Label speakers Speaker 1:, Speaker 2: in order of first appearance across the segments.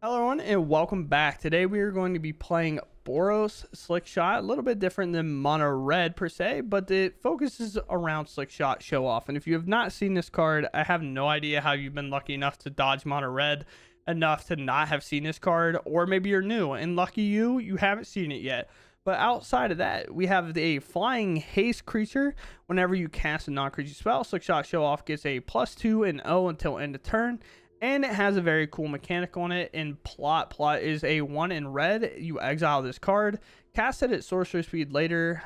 Speaker 1: Hello everyone and welcome back. Today we are going to be playing Boros Slickshot, a little bit different than Mono Red per se, but it focuses around Slickshot Show Off. And if you have not seen this card, I have no idea how you've been lucky enough to dodge Mono Red enough to not have seen this card, or maybe you're new and lucky you haven't seen it yet. But outside of that, we have a flying haste creature. Whenever you cast a non-creature spell, Slickshot Show Off gets a +2 and 0 until end of turn. And it has a very cool mechanic on it. In plot is a 1 in red. You exile this card, cast it at sorcery speed later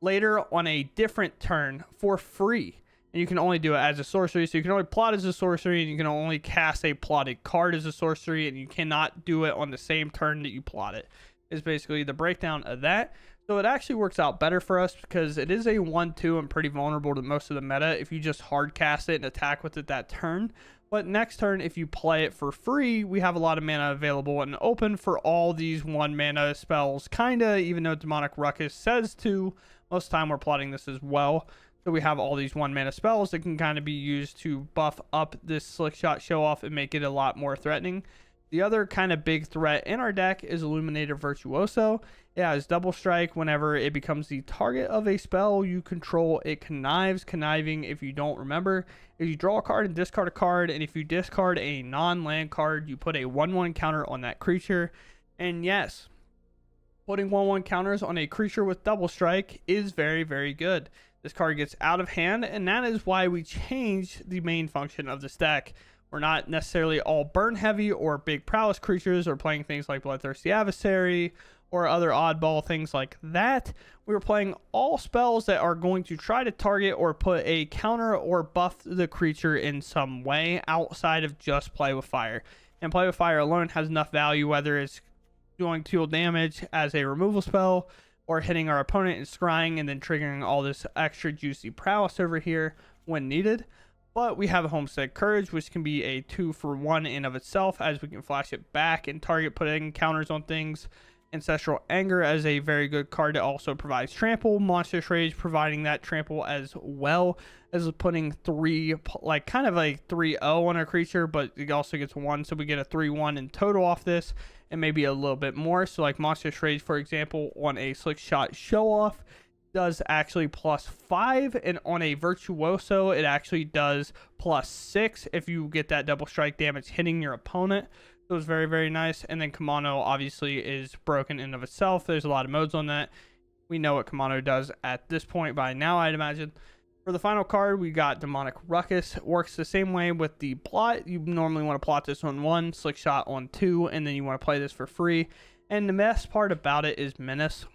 Speaker 1: later on a different turn for free. And you can only do it as a sorcery, so you can only plot as a sorcery, and you can only cast a plotted card as a sorcery, and you cannot do it on the same turn that you plot it. Is basically the breakdown of that. So it actually works out better for us because it is a 1/2 and pretty vulnerable to most of the meta if you just hard cast it and attack with it that turn. But next turn, if you play it for free, we have a lot of mana available and open for all these 1 mana spells, kinda, even though Demonic Ruckus says to. Most of the time we're plotting this as well. So we have all these 1 mana spells that can kind of be used to buff up this Slickshot Show Off and make it a lot more threatening. The other kind of big threat in our deck is Illuminator Virtuoso. It has double strike. Whenever it becomes the target of a spell you control, it connives. Conniving, if you don't remember, if you draw a card and discard a card, and if you discard a non-land card, you put a 1/1 counter on that creature. And yes, putting 1/1 counters on a creature with double strike is very, very good. This card gets out of hand, and that is why we changed the main function of this deck. We're not necessarily all burn heavy or big prowess creatures or playing things like Bloodthirsty Adversary or other oddball things like that. We were playing all spells that are going to try to target or put a counter or buff the creature in some way outside of just Play with Fire. And Play with Fire alone has enough value, whether it's doing tool damage as a removal spell or hitting our opponent and scrying and then triggering all this extra juicy prowess over here when needed. But we have a Homestead Courage, which can be a 2-for-1 in of itself, as we can flash it back and target putting counters on things. Ancestral Anger as a very good card that also provides trample. Monstrous Rage providing that trample as well as putting 3, like kind of like 3-0 on a creature, but it also gets 1, so we get a 3-1 in total off this, and maybe a little bit more. So like Monstrous Rage, for example, on a Slickshot Show Off does actually +5, and on a Virtuoso it actually does +6 if you get that double strike damage hitting your opponent. So it's very, very nice. And then Kamano obviously is broken in of itself. There's a lot of modes on that. We know what Kamano does at this point by now, I'd imagine. For the final card, we got Demonic Ruckus. It works the same way with the plot. You normally want to plot this on 1, Slickshot on 2, and then you want to play this for free. And the best part about it is Menace.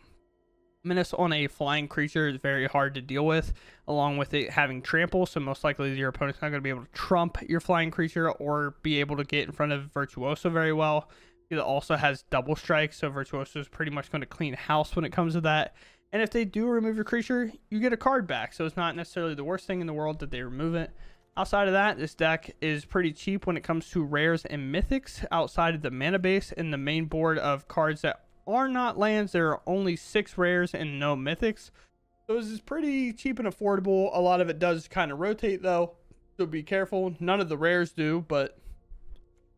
Speaker 1: Menace on a flying creature is very hard to deal with, along with it having trample, so most likely your opponent's not going to be able to trump your flying creature or be able to get in front of Virtuoso very well. It also has double strike, so Virtuoso is pretty much going to clean house when it comes to that. And if they do remove your creature, you get a card back, so it's not necessarily the worst thing in the world that they remove it. Outside of that, this deck is pretty cheap when it comes to rares and mythics. Outside of the mana base and the main board of cards that are not lands, there are only 6 rares and no mythics, so this is pretty cheap and affordable. A lot of it does kind of rotate though, so be careful. None of the rares do, but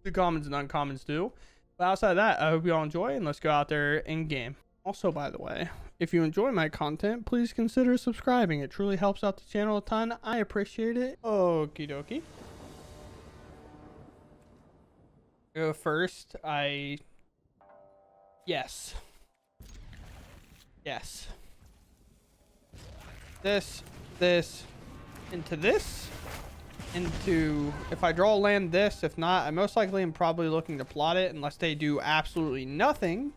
Speaker 1: the commons and uncommons do. But outside of that, I hope you all enjoy, and let's go out there in game. Also, by the way, if you enjoy my content, please consider subscribing. It truly helps out the channel a ton. I appreciate it. Okie dokie. Go first. Yes. This, into this, into, if I draw a land this, if not, I most likely am probably looking to plot it unless they do absolutely nothing.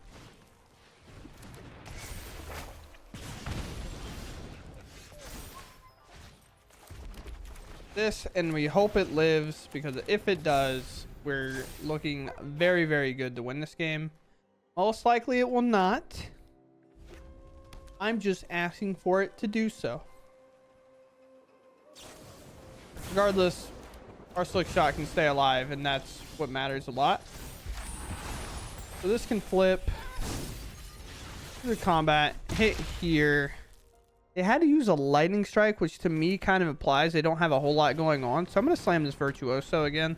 Speaker 1: This, and we hope it lives, because if it does, we're looking very, very good to win this game. Most likely it will not. I'm just asking for it to do so. Regardless, our Slickshot can stay alive, and that's what matters a lot. So this can flip. The combat, hit here. They had to use a lightning strike, which to me kind of implies they don't have a whole lot going on. So I'm going to slam this Virtuoso again.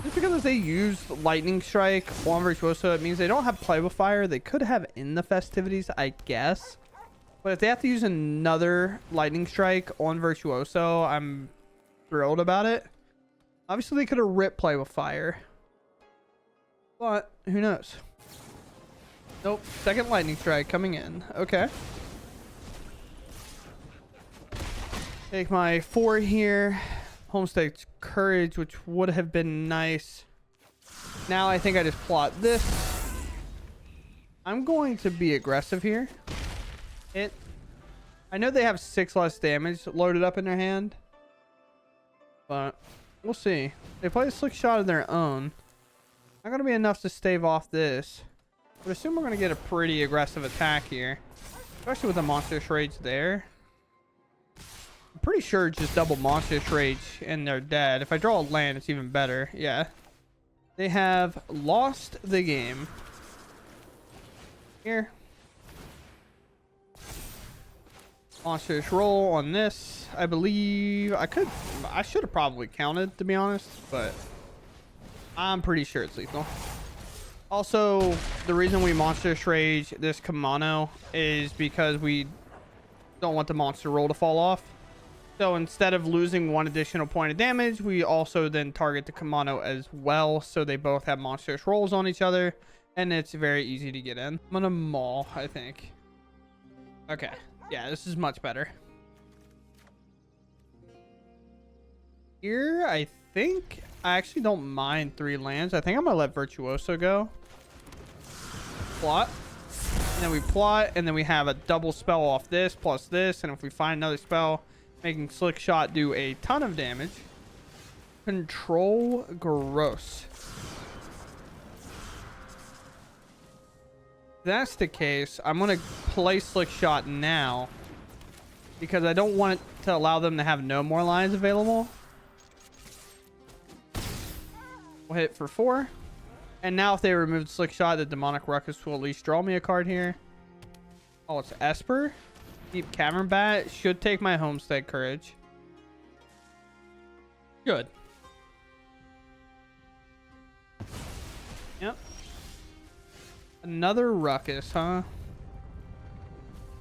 Speaker 1: Just because they use lightning strike on Virtuoso, it means they don't have play with fire. They could have in the festivities, I guess. But if they have to use another lightning strike on Virtuoso, I'm thrilled about it. Obviously, they could have ripped play with fire. But who knows? Nope. Second lightning strike coming in. Okay. Take my 4 here. Homestead's Courage, which would have been nice. Now I think I just plot this. I'm going to be aggressive here. I know they have 6 less damage loaded up in their hand, but we'll see. They play a Slickshot of their own. Not going to be enough to stave off this. But I assume we're going to get a pretty aggressive attack here, especially with the Monstrous Rage there. I'm pretty sure it's just double Monstrous Rage and they're dead. If I draw a land, it's even better. Yeah. They have lost the game. Here. Monstrous roll on this. I believe I should have probably counted, to be honest, but I'm pretty sure it's lethal. Also, the reason we Monstrous Rage this Kamano is because we don't want the monster roll to fall off. So instead of losing 1 additional point of damage, we also then target the Kamano as well. So they both have monstrous rolls on each other, and it's very easy to get in. I'm gonna maul, I think. Okay. Yeah, this is much better. Here, I think I actually don't mind 3 lands. I think I'm gonna let Virtuoso go. Plot. And then we plot, and then we have a double spell off this plus this, and if we find another spell, making Slickshot do a ton of damage. Control gross. If that's the case, I'm going to play Slickshot now because I don't want to allow them to have no more lines available. We'll hit for 4. And now if they remove Slickshot, the Demonic Ruckus will at least draw me a card here. Oh, it's Esper. Deep Cavern Bat should take my Homestead Courage. Good. Yep. Another Ruckus, huh?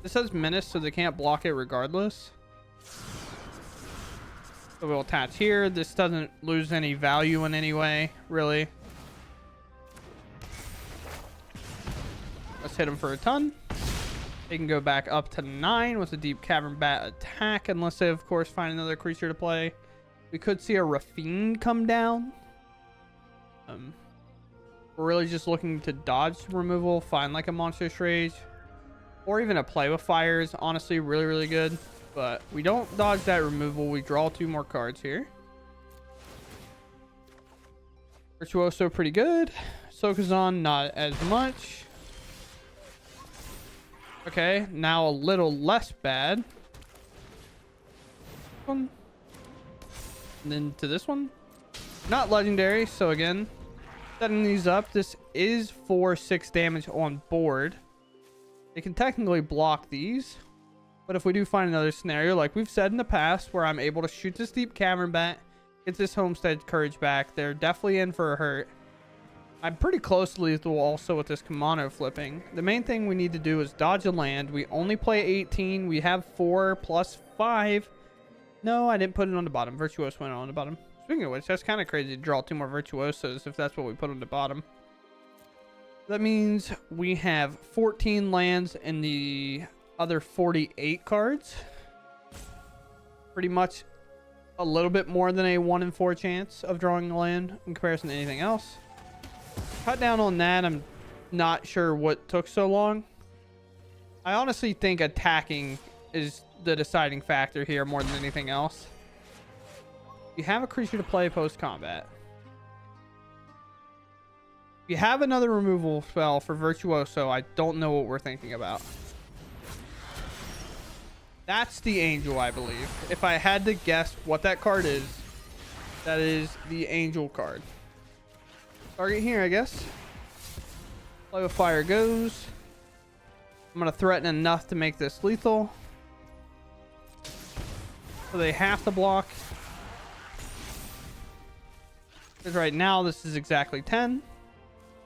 Speaker 1: This has Menace, so they can't block it regardless. So we'll attach here. This doesn't lose any value in any way, really. Let's hit him for a ton. They can go back up to 9 with a Deep Cavern Bat attack, unless they, of course, find another creature to play. We could see a Rafine come down. We're really just looking to dodge removal, find like a Monstrous Rage, or even a Play with Fire is honestly really, really good. But we don't dodge that removal. We draw 2 more cards here. Virtuoso pretty good. Sokazon not as much. Okay, now a little less bad. And then to this one. Not legendary, so again, setting these up. This is for 6 damage on board. They can technically block these. But if we do find another scenario, like we've said in the past, where I'm able to shoot this Deep Cavern Bat, get this Homestead Courage back, they're definitely in for a hurt. I'm pretty close to lethal also with this Kamano flipping. The main thing we need to do is dodge a land. We only play 18. We have 4 plus 5. No, I didn't put it on the bottom. Virtuoso went on the bottom. Speaking of which, that's kind of crazy to draw 2 more Virtuosos if that's what we put on the bottom. That means we have 14 lands in the other 48 cards. Pretty much a little bit more than a 1 in 4 chance of drawing a land in comparison to anything else. Cut down on that. I'm not sure what took so long. I honestly think attacking is the deciding factor here more than anything else. You have a creature to play post combat. If you have another removal spell for Virtuoso, I don't know what we're thinking about. That's the Angel, I believe. If I had to guess what that card is, that is the Angel card. Target here, I guess. Play with Fire goes. I'm going to threaten enough to make this lethal. So they have to block. Because right now this is exactly 10.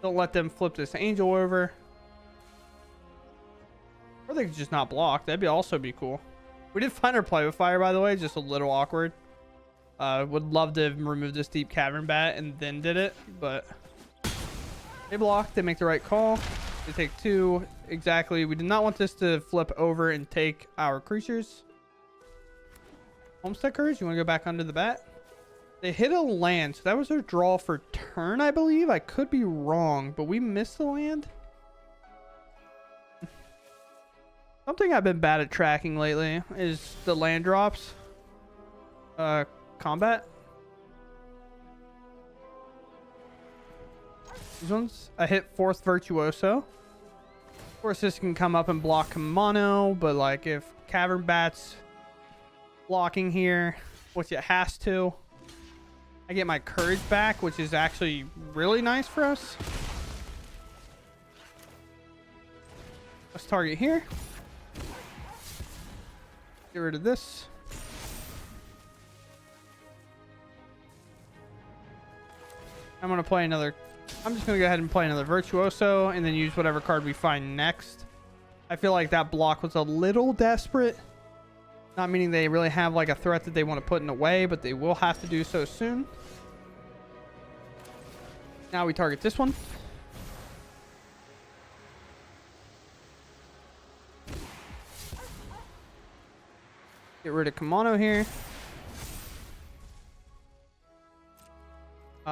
Speaker 1: Don't let them flip this angel over. Or they could just not block. That'd also be cool. We did find our play with fire, by the way. Just a little awkward. Would love to remove this deep cavern bat and then did it. But they block. They make the right call. They take 2. Exactly. We did not want this to flip over and take our creatures. Homestead Courage. You want to go back under the bat? They hit a land. So that was their draw for turn, I believe. I could be wrong. But we missed the land. Something I've been bad at tracking lately is the land drops. Combat. These ones. I hit 4th Virtuoso. Of course, this can come up and block mono, but like if Cavern Bat's blocking here, which it has to, I get my Courage back, which is actually really nice for us. Let's target here. Get rid of this. I'm going to play another. I'm just going to go ahead and play another Virtuoso and then use whatever card we find next. I feel like that block was a little desperate. Not meaning they really have like a threat that they want to put in a way, but they will have to do so soon. Now we target this one. Get rid of Kamano here.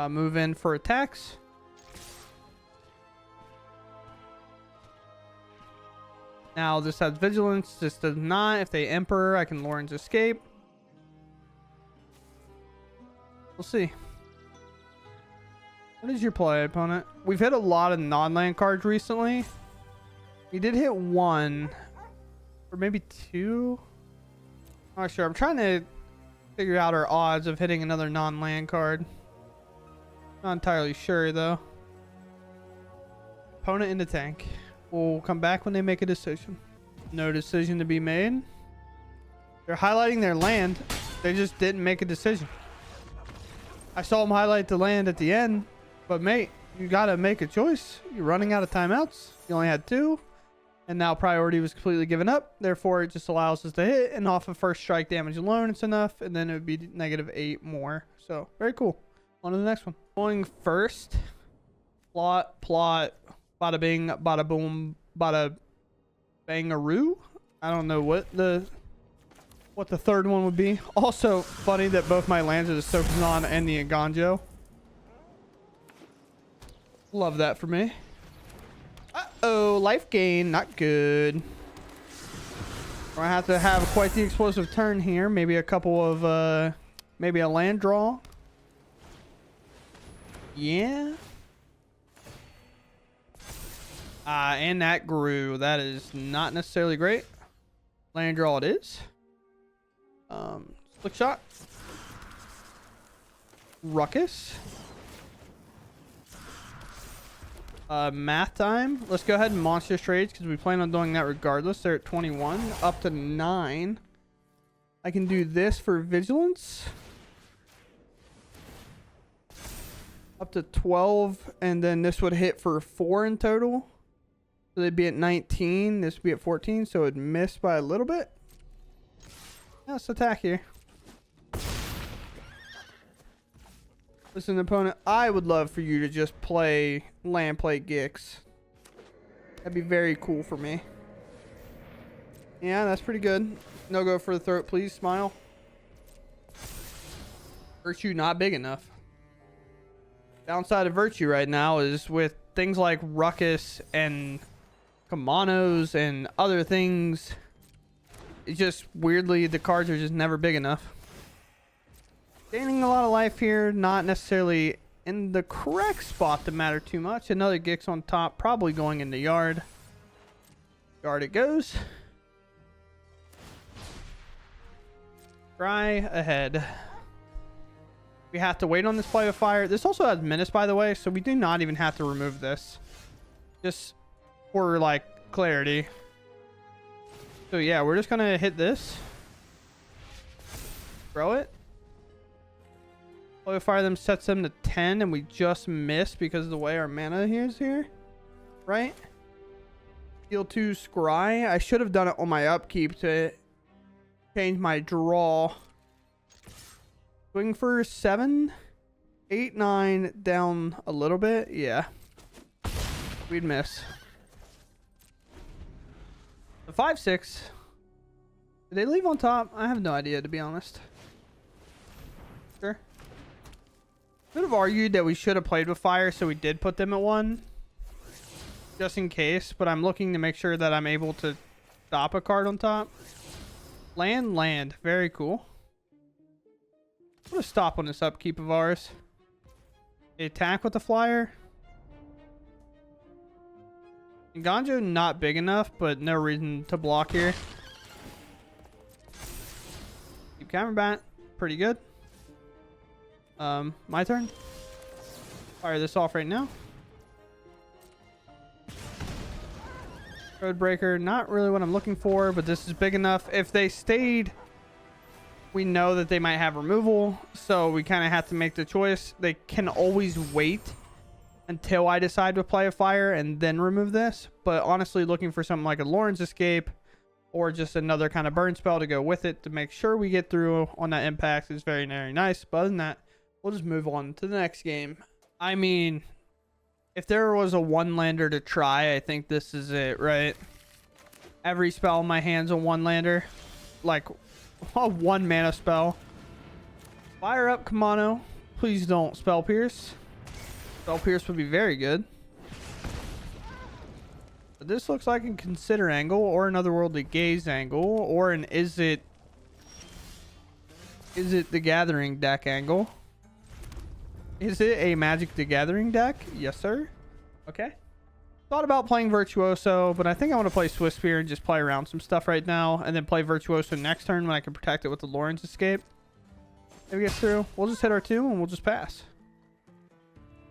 Speaker 1: Move in for attacks. Now this has vigilance. This does not. If they Emperor, I can Lauren's escape. We'll see. What is your play, opponent? We've hit a lot of non-land cards recently. We did hit 1. Or maybe 2. I'm not sure. I'm trying to figure out our odds of hitting another non-land card. Not entirely sure, though. Opponent in the tank. We'll come back when they make a decision. No decision to be made. They're highlighting their land. They just didn't make a decision. I saw them highlight the land at the end. But, mate, you got to make a choice. You're running out of timeouts. You only had 2. And now priority was completely given up. Therefore, it just allows us to hit. And off of first strike damage alone, it's enough. And then it would be -8 more. So, very cool. On to the next one. Going first. Plot. Bada bing, bada boom, bada bangaroo. I don't know what the third one would be. Also, funny that both my lands are the Sokuzan and the Aganjo. Love that for me. Uh-oh, life gain, not good. I have to have quite the explosive turn here. Maybe a couple of, maybe a land draw. Yeah. And that grew. That is not necessarily great. Land draw it is. Slickshot. Ruckus. Math time. Let's go ahead and monster trades because we plan on doing that regardless. They're at 21 up to 9. I can do this for vigilance up to 12, and then this would hit for 4 in total, so they'd be at 19. This would be at 14, so it'd miss by a little bit. Let's attack here. Listen, opponent, I would love for you to just play land play Gix. That'd be very cool for me. Yeah, that's pretty good. No go for the throat, please. Smile. Virtue not big enough. Downside of Virtue right now is with things like Ruckus and Kamanos and other things. It's just weirdly the cards are just never big enough. Gaining a lot of life here, not necessarily in the correct spot to matter too much. Another Gix on top, probably going in the yard. Yard it goes. Try ahead. We have to wait on this play of fire. This also has menace, by the way, so we do not even have to remove this. Just for like clarity. So yeah, we're just gonna hit this. Throw it. Flame of Fire them sets them to 10, and we just missed because of the way our mana is here. Right? Heal 2 Scry. I should have done it on my upkeep to change my draw. Swing for 7, 8, 9, down a little bit. Yeah. We'd miss. The 5, 6. Did they leave on top? I have no idea, to be honest. Sure. Could have argued that we should have played with fire, so we did put them at 1. Just in case, but I'm looking to make sure that I'm able to stop a card on top. Land. Very cool. Put a stop on this upkeep of ours. They attack with the flyer. Ganjo not big enough, but no reason to block here. Keep Camerabat. Pretty good. My turn. Fire this off right now. Codebreaker, not really what I'm looking for, but this is big enough. If they stayed, we know that they might have removal, so we kind of have to make the choice. They can always wait until I decide to play a fire and then remove this, but honestly looking for something like a Lawrence Escape or just another kind of burn spell to go with it to make sure we get through on that impact is very, very nice. But other than that, we'll just move on to the next game. I mean, if there was a one-lander to try, I think this is it, right? Every spell in my hand's a one-lander. Like, a 1 mana spell. Fire up Kamano. Please don't Spell Pierce. Spell Pierce would be very good. But this looks like a Consider angle, or an Otherworldly Gaze angle, or an Is it the Gathering deck angle? Is it a Magic the Gathering deck? Yes, sir. Okay. Thought about playing Virtuoso, but I think I want to play Swiss Spear and just play around some stuff right now, and then play Virtuoso next turn when I can protect it with the Lawrence Escape. If it gets through, we'll just hit our 2 and we'll just pass.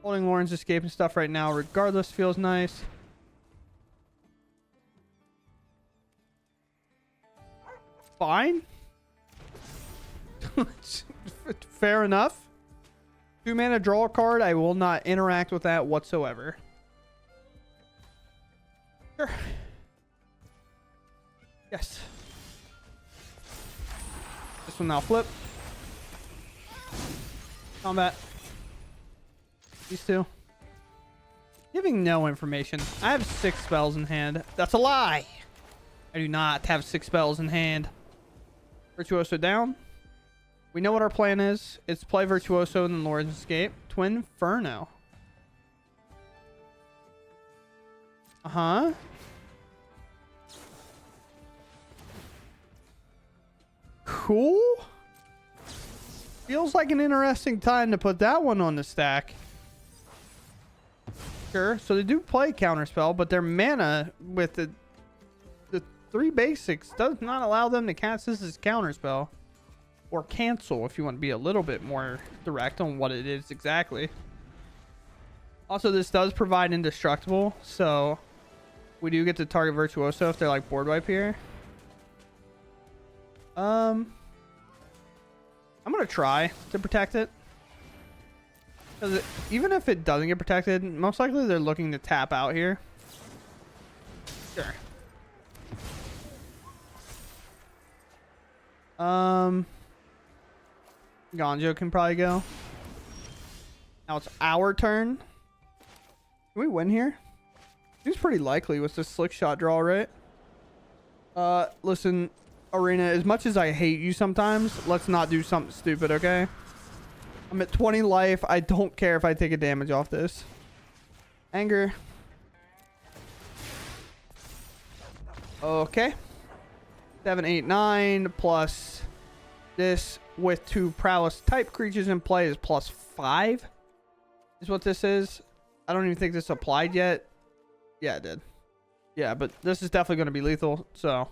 Speaker 1: Holding Lawrence Escape and stuff right now, regardless, feels nice. Fine. Fair enough. 2 mana draw a card. I will not interact with that whatsoever. Sure. Yes. This one now flip. Combat. These 2. Giving no information. I have 6 spells in hand. That's a lie. I do not have 6 spells in hand. Virtuoso down. We know what our plan is. It's play Virtuoso and then Lawrence Escape. Twin Inferno. Uh-huh. Cool. Feels like an interesting time to put that one on the stack. Sure. So they do play Counterspell, but their mana with the 3 basics does not allow them to cast this as Counterspell. Or cancel, if you want to be a little bit more direct on what it is exactly. Also, this does provide Indestructible, so we do get to target Virtuoso if they're like board wipe here. I'm gonna try to protect it, because even if it doesn't get protected, most likely they're looking to tap out here. Sure. Ganjo can probably go. Now it's our turn. Can we win here? Seems pretty likely with this Slickshot draw, right? Listen, Arena, as much as I hate you sometimes, let's not do something stupid, okay? I'm at 20 life. I don't care if I take a damage off this. Anger. Okay. 7, 8, 9 plus this with 2 prowess type creatures in play is +5 is what this is. I don't even think this applied yet. Yeah, it did. Yeah, but this is definitely going to be lethal, so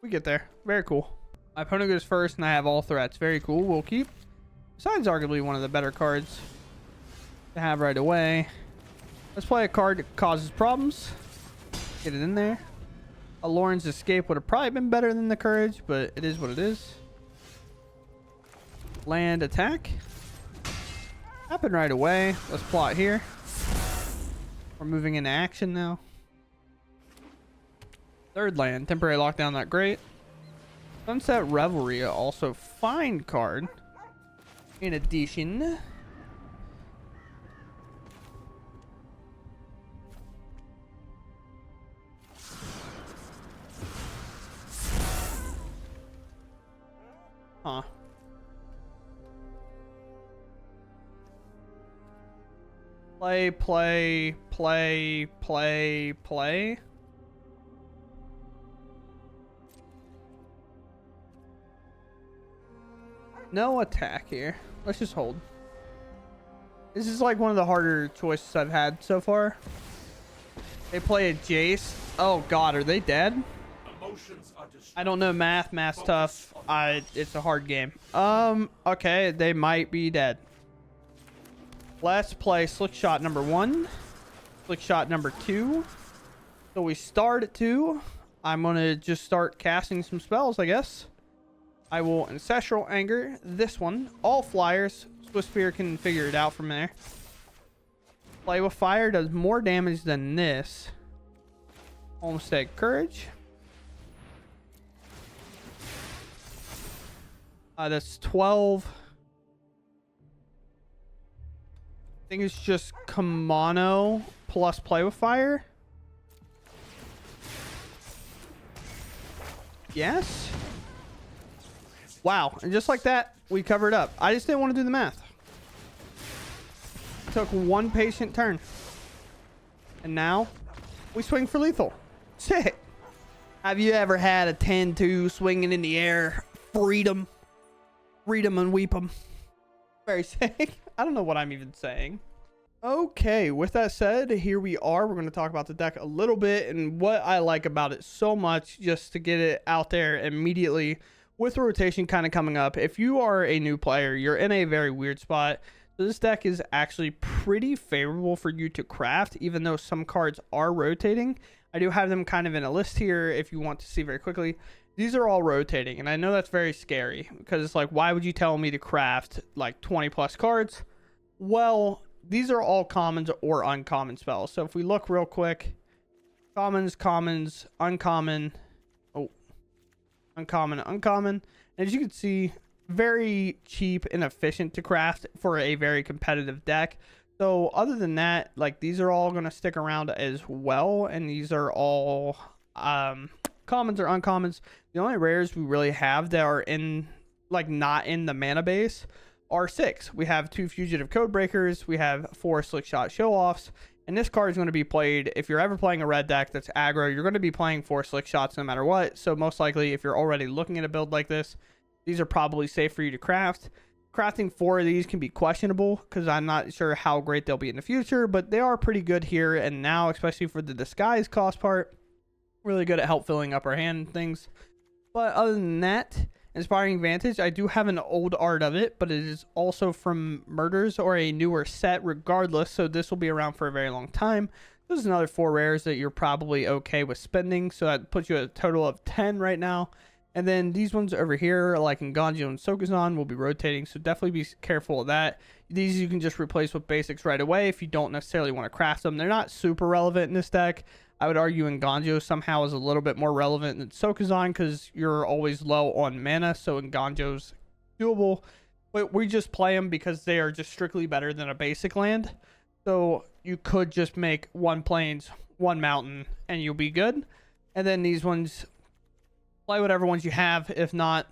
Speaker 1: we get there. Very cool. My opponent goes first and I have all threats. Very cool. We'll keep. Besides arguably one of the better cards to have right away. Let's play a card that causes problems. Get it in there. A Lawrence Escape would have probably been better than the Courage, but it is what it is. Land attack. Happen right away. Let's plot here. We're moving into action now. Third land, temporary lockdown, not great. Sunset Revelry, also fine card. In addition, huh? Play, play, play, play, play. No attack here. Let's just hold. This is like one of the harder choices I've had so far. They play a Jace. Oh god, are they dead? I don't know math. Math's tough. It's a hard game. Okay, they might be dead. Let's play Slickshot number 1. Slickshot number 2. So we start at 2. I'm gonna just start casting some spells, I guess. I will Ancestral Anger this one. All flyers. Swift Spear can figure it out from there. Play with Fire does more damage than this. Homestead Courage. That's 12. I think it's just Kamano plus Play with Fire. Yes. Wow, and just like that, we covered up. I just didn't want to do the math. Took one patient turn. And now, we swing for lethal. Sick. Have you ever had a 10-2 swinging in the air? Freedom. Freedom and weep 'em. Very sick. I don't know what I'm even saying. Okay, with that said, here we are. We're going to talk about the deck a little bit and what I like about it so much, just to get it out there immediately. With rotation kind of coming up, if you are a new player, you're in a very weird spot. So this deck is actually pretty favorable for you to craft, even though some cards are rotating. I do have them kind of in a list here if you want to see very quickly. These are all rotating, and I know that's very scary because it's like, why would you tell me to craft like 20 plus cards? Well, these are all commons or uncommon spells. So if we look real quick, commons, commons, uncommon, uncommon. As you can see, very cheap and efficient to craft for a very competitive deck. So other than that, like, these are all going to stick around as well, and these are all commons or uncommons. The only rares we really have that are in, like, not in the mana base are 6. We have 2 Fugitive Codebreakers, we have 4 Slickshot Show-Offs, and this card is going to be played, if you're ever playing a red deck that's aggro, you're going to be playing 4 Slickshots no matter what. So most likely, if you're already looking at a build like this, these are probably safe for you to craft. Crafting 4 of these can be questionable because I'm not sure how great they'll be in the future, but they are pretty good here and now, especially for the disguise cost part. Really good at help filling up our hand and things. But other than that, Inspiring Vantage, I do have an old art of it, but it is also from Murders or a newer set regardless, so this will be around for a very long time. This is another 4 rares that you're probably okay with spending, so that puts you at a total of 10 right now. And then these ones over here, like in Ganjo and Sokuzan, will be rotating, so definitely be careful of that. These you can just replace with basics right away if you don't necessarily want to craft them. They're not super relevant in this deck. I would argue in Ganjo somehow is a little bit more relevant than Sokuzan because you're always low on mana, so in Ganjo's doable. But we just play them because they are just strictly better than a basic land. So you could just make 1 plains, 1 mountain, and you'll be good. And then these ones, play whatever ones you have. If not,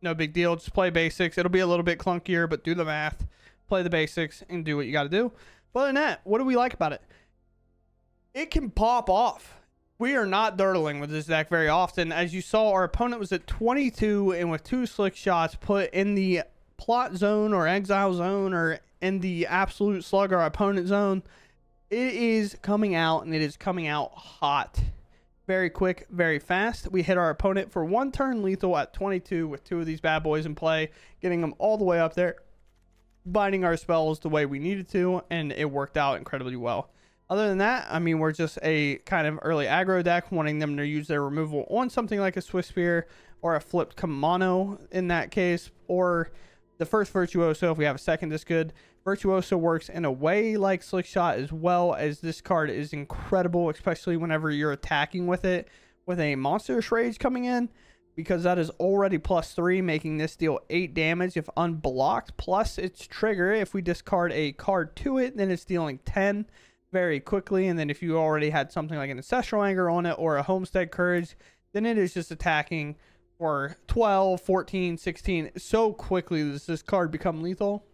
Speaker 1: no big deal. Just play basics. It'll be a little bit clunkier, but do the math. Play the basics and do what you got to do. But other than that, what do we like about it? It can pop off. We are not dirtling with this deck very often. As you saw, our opponent was at 22, and with 2 slick shots put in the plot zone or exile zone or in the absolute slug our opponent zone, it is coming out, and it is coming out hot. Very quick, very fast. We hit our opponent for 1 turn lethal at 22 with 2 of these bad boys in play, getting them all the way up there, binding our spells the way we needed to, and it worked out incredibly well. Other than that, I mean, we're just a kind of early aggro deck, wanting them to use their removal on something like a Swift Spear or a flipped Kamano in that case, or the first Virtuoso if we have a second that's good. Virtuoso works in a way like Slickshot, as well as this card is incredible, especially whenever you're attacking with it with a Monstrous Rage coming in, because that is already +3, making this deal 8 damage if unblocked, plus its trigger. If we discard a card to it, then it's dealing 10 very quickly. And then if you already had something like an Ancestral Anger on it or a Homestead Courage, then it is just attacking for 12, 14, 16. So quickly does this card become lethal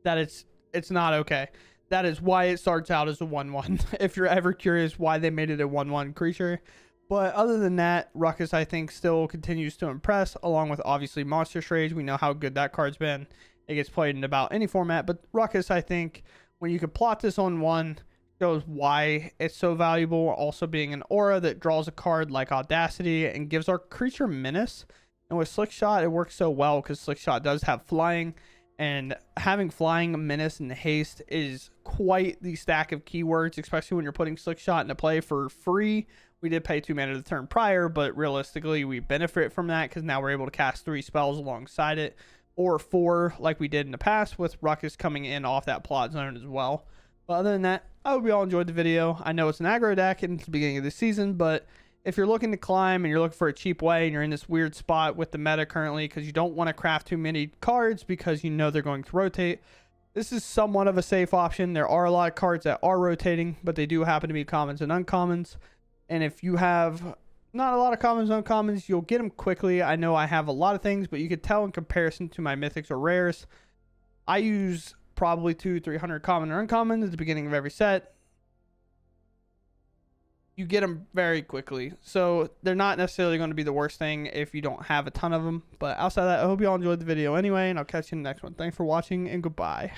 Speaker 1: that it's not okay. That is why it starts out as a 1/1. If you're ever curious why they made it a 1/1 creature. But other than that, Ruckus, I think, still continues to impress, along with obviously Monstrous Rage. We know how good that card's been. It gets played in about any format. But Ruckus, I think, when you could plot this on one, shows why it's so valuable. Also being an aura that draws a card like Audacity and gives our creature menace. And with Slickshot, it works so well because Slickshot does have flying. And having flying, menace, and haste is quite the stack of keywords, especially when you're putting Slickshot into play for free. We did pay 2 mana the turn prior, but realistically, we benefit from that because now we're able to cast 3 spells alongside it, or 4 like we did in the past with Ruckus coming in off that plot zone as well. But other than that, I hope you all enjoyed the video. I know it's an aggro deck and it's the beginning of the season, but if you're looking to climb and you're looking for a cheap way and you're in this weird spot with the meta currently because you don't want to craft too many cards because you know they're going to rotate, this is somewhat of a safe option. There are a lot of cards that are rotating, but they do happen to be commons and uncommons. And if you have not a lot of commons and uncommons, you'll get them quickly. I know I have a lot of things, but you could tell in comparison to my mythics or rares, I use probably 200-300 common or uncommon at the beginning of every set. You get them very quickly, so they're not necessarily going to be the worst thing if you don't have a ton of them. But outside of that, I hope you all enjoyed the video anyway, and I'll catch you in the next one. Thanks for watching, and goodbye.